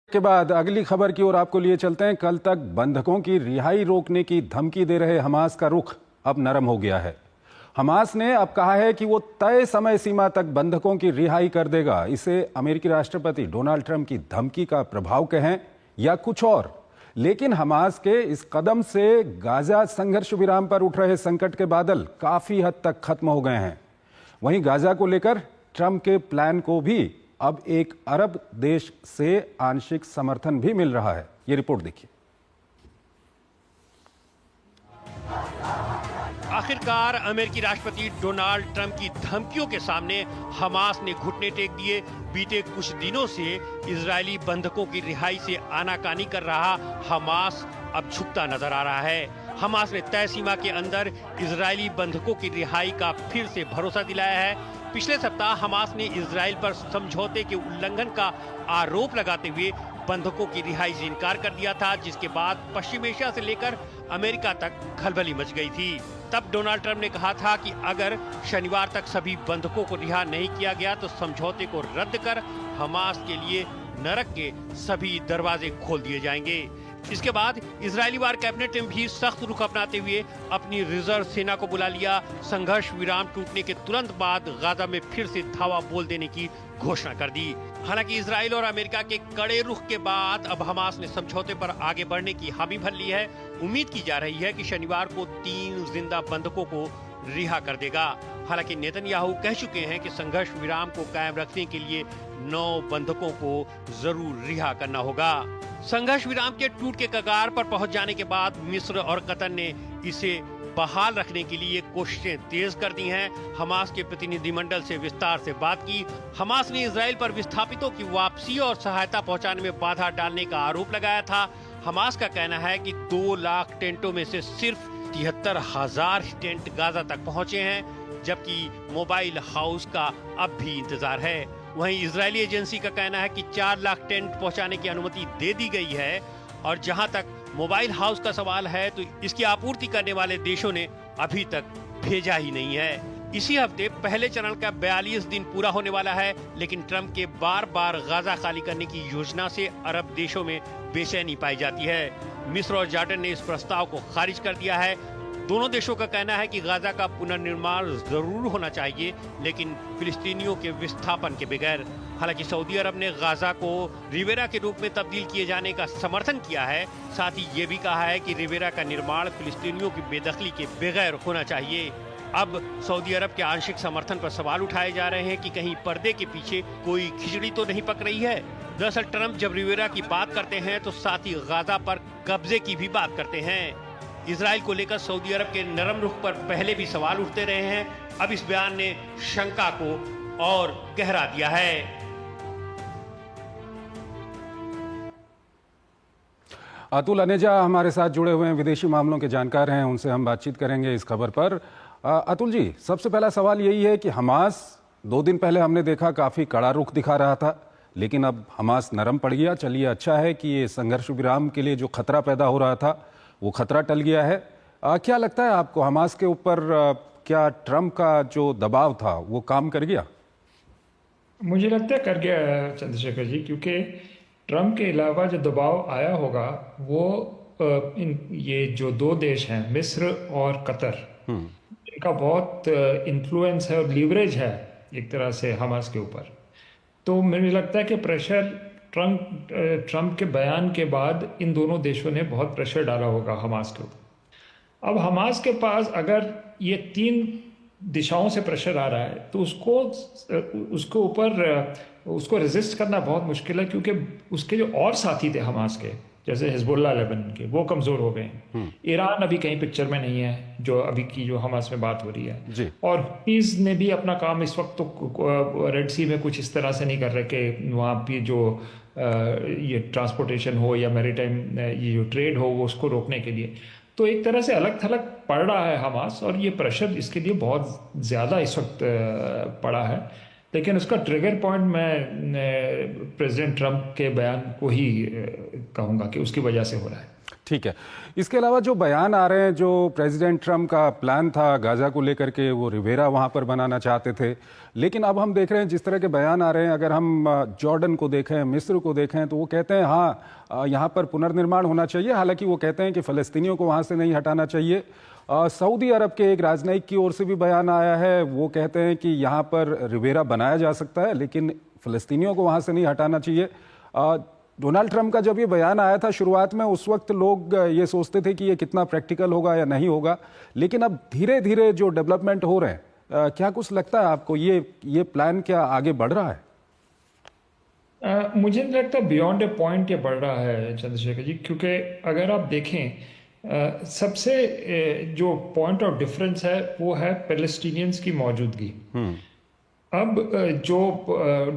के बाद अगली खबर की ओर आपको लिए चलते हैं। कल तक बंधकों की रिहाई रोकने की धमकी दे रहे हमास का रुख अब नरम हो गया है। हमास ने अब कहा है कि वो तय समय सीमा तक बंधकों की रिहाई कर देगा। इसे अमेरिकी राष्ट्रपति डोनाल्ड ट्रंप की धमकी का प्रभाव कहें या कुछ और, लेकिन हमास के इस कदम से गाजा संघर्ष विराम पर उठ रहे संकट के बादल काफी हद तक खत्म हो गए हैं। वहीं गाजा को लेकर ट्रंप के प्लान को भी अब एक अरब देश से आंशिक समर्थन भी मिल रहा है। ये रिपोर्ट देखिए। आखिरकार अमेरिकी राष्ट्रपति डोनाल्ड ट्रंप की धमकियों के सामने हमास ने घुटने टेक दिए। बीते कुछ दिनों से इजरायली बंधकों की रिहाई से आनाकानी कर रहा हमास अब झुकता नजर आ रहा है। हमास ने तय सीमा के अंदर इजरायली बंधकों की रिहाई का फिर से भरोसा दिलाया है। पिछले सप्ताह हमास ने इजराइल पर समझौते के उल्लंघन का आरोप लगाते हुए बंधकों की रिहाई से इनकार कर दिया था, जिसके बाद पश्चिम एशिया से लेकर अमेरिका तक खलबली मच गई थी। तब डोनाल्ड ट्रंप ने कहा था कि अगर शनिवार तक सभी बंधकों को रिहा नहीं किया गया तो समझौते को रद्द कर हमास के लिए नरक के सभी दरवाजे खोल दिए जाएंगे। इसके बाद इजरायली वार कैबिनेट ने भी सख्त रुख अपनाते हुए अपनी रिजर्व सेना को बुला लिया। संघर्ष विराम टूटने के तुरंत बाद गाजा में फिर से धावा बोल देने की घोषणा कर दी। हालांकि इजराइल और अमेरिका के कड़े रुख के बाद अब हमास ने समझौते पर आगे बढ़ने की हामी भर ली है। उम्मीद की जा रही है कि शनिवार को 3 जिंदा बंधकों को रिहा कर देगा। हालांकि नेतन्याहू कह चुके हैं कि संघर्ष विराम को कायम रखने के लिए 9 बंधकों को जरूर रिहा करना होगा। संघर्ष विराम के टूट के कगार पर पहुंच जाने के बाद मिस्र और कतर ने इसे बहाल रखने के लिए कोशिशें तेज कर दी हैं। हमास के प्रतिनिधिमंडल से विस्तार से बात की। हमास ने इजराइल पर विस्थापितों की वापसी और सहायता पहुंचाने में बाधा डालने का आरोप लगाया था। हमास का कहना है कि 2 लाख टेंटों में से सिर्फ 73,000 टेंट गाजा तक पहुंचे हैं, जबकि मोबाइल हाउस का अब भी इंतजार है। वहीं इजरायली एजेंसी का कहना है कि 4 लाख टेंट पहुंचाने की अनुमति दे दी गई है और जहां तक मोबाइल हाउस का सवाल है तो इसकी आपूर्ति करने वाले देशों ने अभी तक भेजा ही नहीं है। इसी हफ्ते पहले चरण का 42 दिन पूरा होने वाला है, लेकिन ट्रंप के बार बार गाजा खाली करने की योजना से अरब देशों में बेचैनी पाई जाती है। मिस्र और जॉर्डन ने इस प्रस्ताव को खारिज कर दिया है। दोनों देशों का कहना है कि गाजा का पुनर्निर्माण जरूर होना चाहिए, लेकिन फिलिस्तीनियों के विस्थापन के बगैर। हालांकि सऊदी अरब ने गाजा को रिवेरा के रूप में तब्दील किए जाने का समर्थन किया है। साथ ही ये भी कहा है कि रिवेरा का निर्माण फिलिस्तीनियों की बेदखली के बगैर होना चाहिए। अब सऊदी अरब के आंशिक समर्थन पर सवाल उठाए जा रहे हैं कि कहीं पर्दे के पीछे कोई खिचड़ी तो नहीं पक रही है। दरअसल ट्रंप जब रिवेरा की बात करते हैं तो साथ ही गाजा पर कब्जे की भी बात करते हैं। इजराइल को लेकर सऊदी अरब के नरम रुख पर पहले भी सवाल उठते रहे हैं। अब इस बयान ने शंका को और गहरा दिया है। अतुल अनेजा हमारे साथ जुड़े हुए हैं, विदेशी मामलों के जानकार हैं, उनसे हम बातचीत करेंगे इस खबर पर। अतुल जी, सबसे पहला सवाल यही है कि हमास 2 दिन पहले हमने देखा काफी कड़ा रुख दिखा रहा था, लेकिन अब हमास नरम पड़ गया। चलिए, अच्छा है कि ये संघर्ष विराम के लिए जो खतरा पैदा हो रहा था वो खतरा टल गया है। क्या लगता है आपको, हमास के ऊपर क्या ट्रंप का जो दबाव था वो काम कर गया? मुझे लगता है कर गया चंद्रशेखर जी, क्योंकि ट्रंप के अलावा जो दबाव आया होगा वो ये जो 2 देश हैं, मिस्र और कतर, इनका बहुत इन्फ्लुएंस है और लीवरेज है एक तरह से हमास के ऊपर। तो मुझे लगता है कि प्रेशर ट्रंप के बयान के बाद इन दोनों देशों ने बहुत प्रेशर डाला होगा हमास के ऊपर। अब हमास के पास अगर ये 3 दिशाओं से प्रेशर आ रहा है तो उसको रेजिस्ट करना बहुत मुश्किल है, क्योंकि उसके जो और साथी थे हमास के, जैसे हिजबुल्लाह लेबनान के, वो कमज़ोर हो गए हैं। ईरान अभी कहीं पिक्चर में नहीं है, जो अभी की जो हमास में बात हो रही है। और हुतीज़ ने भी अपना काम इस वक्त तो रेड सी में कुछ इस तरह से नहीं कर रहे कि वहाँ पे जो ये ट्रांसपोर्टेशन हो या मैरीटाइम ये जो ट्रेड हो वो उसको रोकने के लिए। तो एक तरह से अलग थलग पड़ रहा है हमास, और ये प्रेशर इसके लिए बहुत ज़्यादा इस वक्त पड़ा है। लेकिन उसका ट्रिगर पॉइंट मैं प्रेसिडेंट ट्रंप के बयान को ही कहूँगा कि उसकी वजह से हो रहा है। ठीक है। इसके अलावा जो बयान आ रहे हैं, जो प्रेसिडेंट ट्रम्प का प्लान था गाजा को लेकर के, वो रिवेरा वहां पर बनाना चाहते थे, लेकिन अब हम देख रहे हैं जिस तरह के बयान आ रहे हैं, अगर हम जॉर्डन को देखें, मिस्र को देखें, तो वो कहते हैं हाँ यहाँ पर पुनर्निर्माण होना चाहिए। हालांकि वो कहते हैं कि फ़लस्तीनियों को वहाँ से नहीं हटाना चाहिए। सऊदी अरब के एक राजनयिक की ओर से भी बयान आया है, वो कहते हैं कि यहाँ पर रिवेरा बनाया जा सकता है लेकिन फ़लस्तीनियों को वहाँ से नहीं हटाना चाहिए। डोनाल्ड ट्रंप का जब ये बयान आया था शुरुआत में, उस वक्त लोग ये सोचते थे कि ये कितना प्रैक्टिकल होगा या नहीं होगा, लेकिन अब धीरे धीरे जो डेवलपमेंट हो रहे हैं, क्या कुछ लगता है आपको, ये प्लान क्या आगे बढ़ रहा है? मुझे नहीं लगता बियॉन्ड ए पॉइंट ये बढ़ रहा है चंद्रशेखर जी, क्योंकि अगर आप देखें सबसे जो पॉइंट ऑफ डिफरेंस है वो है पैलेस्टीनियंस की मौजूदगी। अब जो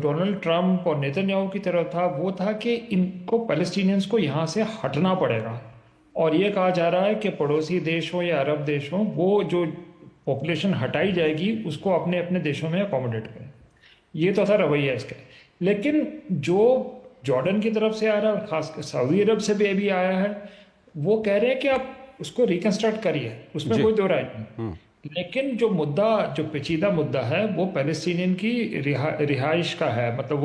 डोनाल्ड ट्रंप और नेतन्याहू की तरफ था वो था कि इनको पैलेस्टीनियंस को यहाँ से हटना पड़ेगा, और ये कहा जा रहा है कि पड़ोसी देश हो या अरब देश हो, वो जो पॉपुलेशन हटाई जाएगी उसको अपने अपने देशों में अकोमोडेट करें। ये तो था रवैया इसका। लेकिन जो जॉर्डन की तरफ से आ रहा है, खास सऊदी अरब से भी अभी आया है, वो कह रहे हैं कि आप उसको रिकंस्ट्रक्ट करिए, उसमें कोई दो राय नहीं। लेकिन जो मुद्दा, जो पेचीदा मुद्दा है, वो पैलेस्टीनियन की रिहाइश का है। मतलब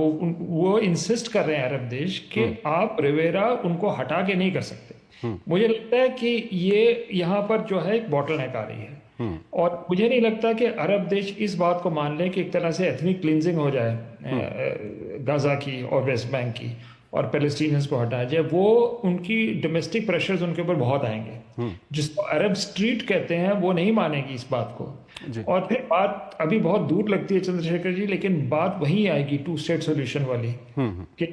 वो इंसिस्ट कर रहे हैं अरब देश कि आप रिवेरा उनको हटा के नहीं कर सकते। मुझे लगता है कि ये यहाँ पर जो है एक बॉटलनेक आ रही है, और मुझे नहीं लगता कि अरब देश इस बात को मान लें कि एक तरह से एथनिक क्लिनजिंग हो जाए गाजा की और वेस्ट बैंक की, और पैलेस्टीनियंस को हटाया जाए। वो उनकी डोमेस्टिक प्रेशर्स उनके ऊपर बहुत आएंगे, जिसको अरब स्ट्रीट कहते हैं, वो नहीं मानेगी इस बात को। और फिर बात अभी बहुत दूर लगती है चंद्रशेखर जी, लेकिन बात वहीं आएगी 2 स्टेट सॉल्यूशन वाली, कि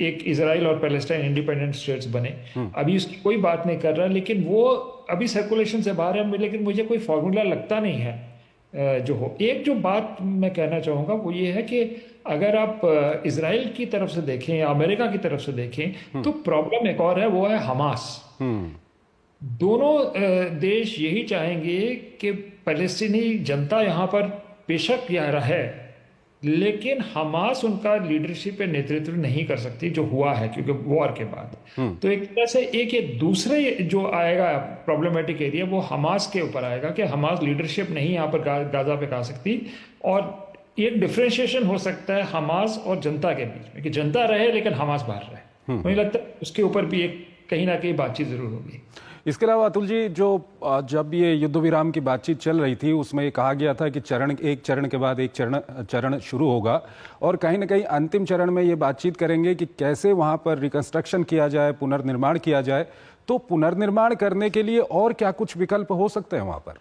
एक इजराइल और पैलेस्टाइन इंडिपेंडेंट स्टेट्स बने। अभी उसकी कोई बात नहीं कर रहा, लेकिन वो अभी सर्कुलेशन से बाहर है, लेकिन मुझे कोई फॉर्मूला लगता नहीं है जो हो। एक जो बात मैं कहना चाहूँगा वो ये है कि अगर आप इजराइल की तरफ से देखें या अमेरिका की तरफ से देखें, तो प्रॉब्लम एक और है, वो है हमास। दोनों देश यही चाहेंगे कि पैलेस्टीनी जनता यहाँ पर बेशक यहाँ रहे, लेकिन हमास उनका लीडरशिप या नेतृत्व नहीं कर सकती, जो हुआ है क्योंकि वॉर के बाद। तो एक तरह से एक ये दूसरे जो आएगा प्रॉब्लमेटिक एरिया, वो हमास के ऊपर आएगा कि हमास लीडरशिप नहीं यहाँ पर गाजा पे कर सकती, और एक डिफ्रेंशिएशन हो सकता है हमास और जनता के बीच में, कि जनता रहे लेकिन हमास बाहर रहे। मुझे लगता है उसके ऊपर भी एक कहीं ना कहीं बातचीत जरूर होगी। इसके अलावा अतुल जी, जो जब ये युद्ध विराम की बातचीत चल रही थी, उसमें ये कहा गया था कि एक चरण के बाद एक चरण शुरू होगा, और कहीं ना कहीं अंतिम चरण में ये बातचीत करेंगे कि कैसे वहाँ पर रिकंस्ट्रक्शन किया जाए, पुनर्निर्माण किया जाए। तो पुनर्निर्माण करने के लिए और क्या कुछ विकल्प हो सकते हैं वहाँ पर?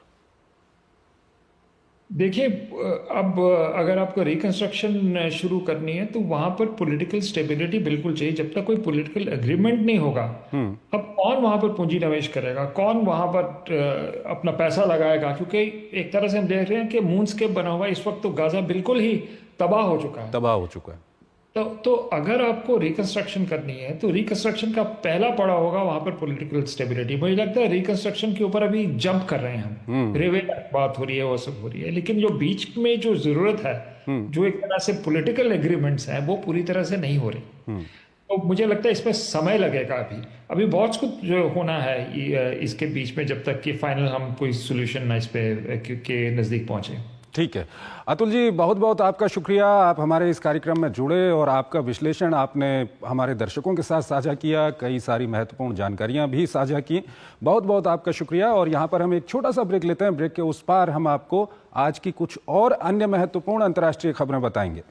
देखिए, अब अगर आपको रिकंस्ट्रक्शन शुरू करनी है तो वहां पर पॉलिटिकल स्टेबिलिटी बिल्कुल चाहिए। जब तक कोई पॉलिटिकल एग्रीमेंट नहीं होगा, अब कौन वहां पर पूंजी निवेश करेगा, कौन वहां पर अपना पैसा लगाएगा? क्योंकि एक तरह से हम देख रहे हैं कि मूनस्केप बना हुआ है इस वक्त, तो गाजा बिल्कुल ही तबाह हो चुका है। तो अगर आपको रिकंस्ट्रक्शन करनी है तो रिकंस्ट्रक्शन का पहला पड़ा होगा वहां पर पॉलिटिकल स्टेबिलिटी। मुझे लगता है रिकंस्ट्रक्शन के ऊपर अभी जंप कर रहे हैं हम, रेवेरा बात हो रही है, वो सब हो रही है, लेकिन जो बीच में जो जरूरत है, जो एक तरह से पॉलिटिकल एग्रीमेंट्स हैं, वो पूरी तरह से नहीं हो रही। तो मुझे लगता है इसमें समय लगेगा। अभी बहुत कुछ जो होना है इसके बीच में, जब तक कि फाइनल हम कोई सोल्यूशन इस पे के नजदीक पहुंचे। ठीक है अतुल जी, बहुत बहुत आपका शुक्रिया। आप हमारे इस कार्यक्रम में जुड़े और आपका विश्लेषण आपने हमारे दर्शकों के साथ साझा किया, कई सारी महत्वपूर्ण जानकारियां भी साझा की। बहुत बहुत आपका शुक्रिया। और यहाँ पर हम एक छोटा सा ब्रेक लेते हैं। ब्रेक के उस पार हम आपको आज की कुछ और अन्य महत्वपूर्ण अंतर्राष्ट्रीय खबरें बताएंगे।